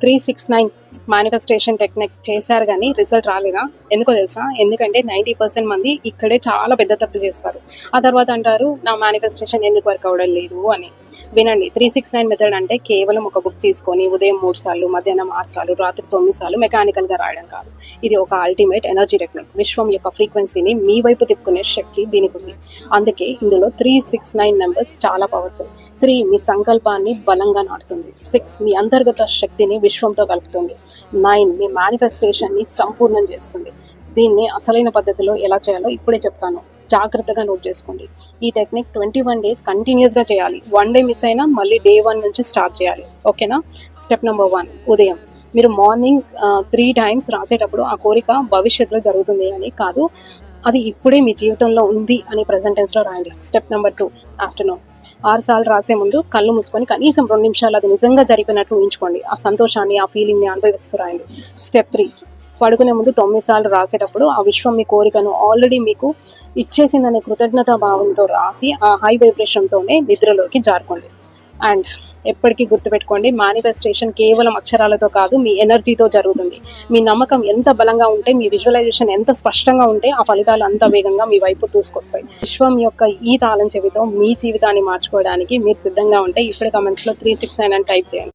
369 manifestation technique చేశారు కానీ result రాలేదా? ఎందుకో తెలుసా? ఎందుకంటే 90% మంది ఇక్కడే చాలా పెద్ద తప్పు చేస్తారు. ఆ తర్వాత అంటారు నా మేనిఫెస్టేషన్ ఎందుకు వర్క్ అవ్వడం లేదు అని. వినండి, 369 మెథడ్ అంటే కేవలం ఒక బుక్ తీసుకొని ఉదయం 3 సార్లు, మధ్యాహ్నం 6 సార్లు, రాత్రి 9 సార్లు మెకానికల్గా రాయడం కాదు. ఇది ఒక అల్టిమేట్ ఎనర్జీ టెక్నిక్. విశ్వం యొక్క ఫ్రీక్వెన్సీని మీ వైపు తిప్పుకునే శక్తి దీనికి ఉంది. అందుకే ఇందులో 369 నెంబర్స్ చాలా పవర్ఫుల్. 3 మీ సంకల్పాన్ని బలంగా నాటుతుంది. 6 మీ అంతర్గత శక్తిని విశ్వంతో కలుపుతుంది. 9 మీ మేనిఫెస్టేషన్ని సంపూర్ణం చేస్తుంది. దీన్ని అసలైన పద్ధతిలో ఎలా చేయాలో ఇప్పుడే చెప్తాను. జాగ్రత్తగా నోట్ చేసుకోండి. ఈ టెక్నిక్ 21 డేస్ కంటిన్యూస్గా చేయాలి. 1 డే మిస్ అయినా మళ్ళీ డే 1 నుంచి స్టార్ట్ చేయాలి. ఓకేనా? స్టెప్ నెంబర్ 1, ఉదయం మీరు మార్నింగ్ 3 టైమ్స్ రాసేటప్పుడు ఆ కోరిక భవిష్యత్తులో జరుగుతుంది అని కాదు, అది ఇప్పుడే మీ జీవితంలో ఉంది అని ప్రెజెంట్ టెన్స్లో రాయండి. స్టెప్ నెంబర్ 2, ఆఫ్టర్నూన్ 6 సార్లు రాసే ముందు కళ్ళు మూసుకొని కనీసం 2 నిమిషాలు అది నిజంగా జరిపినట్టు ఊహించుకోండి. ఆ సంతోషాన్ని, ఆ ఫీలింగ్ని అనుభవిస్తూ రాయండి. స్టెప్ 3, పడుకునే ముందు 9 సార్లు రాసేటప్పుడు ఆ విశ్వం మీ కోరికను ఆల్రెడీ మీకు ఇచ్చేసిందనే కృతజ్ఞతా భావంతో రాసి ఆ హై వైబ్రేషన్తోనే నిద్రలోకి జారుకోండి. అండ్ ఎప్పటికీ గుర్తుపెట్టుకోండి, మేనిఫెస్టేషన్ కేవలం అక్షరాలతో కాదు, మీ ఎనర్జీతో జరుగుతుంది. మీ నమ్మకం ఎంత బలంగా ఉంటే, మీ విజువలైజేషన్ ఎంత స్పష్టంగా ఉంటే ఆ ఫలితాలు అంత వేగంగా మీ వైపు దూసుకొస్తాయి. విశ్వం యొక్క ఈ తాళం చెవితో మీ జీవితాన్ని మార్చుకోవడానికి మీరు సిద్ధంగా ఉంటే ఇప్పుడే కమెంట్స్లో 369 అని టైప్ చేయండి.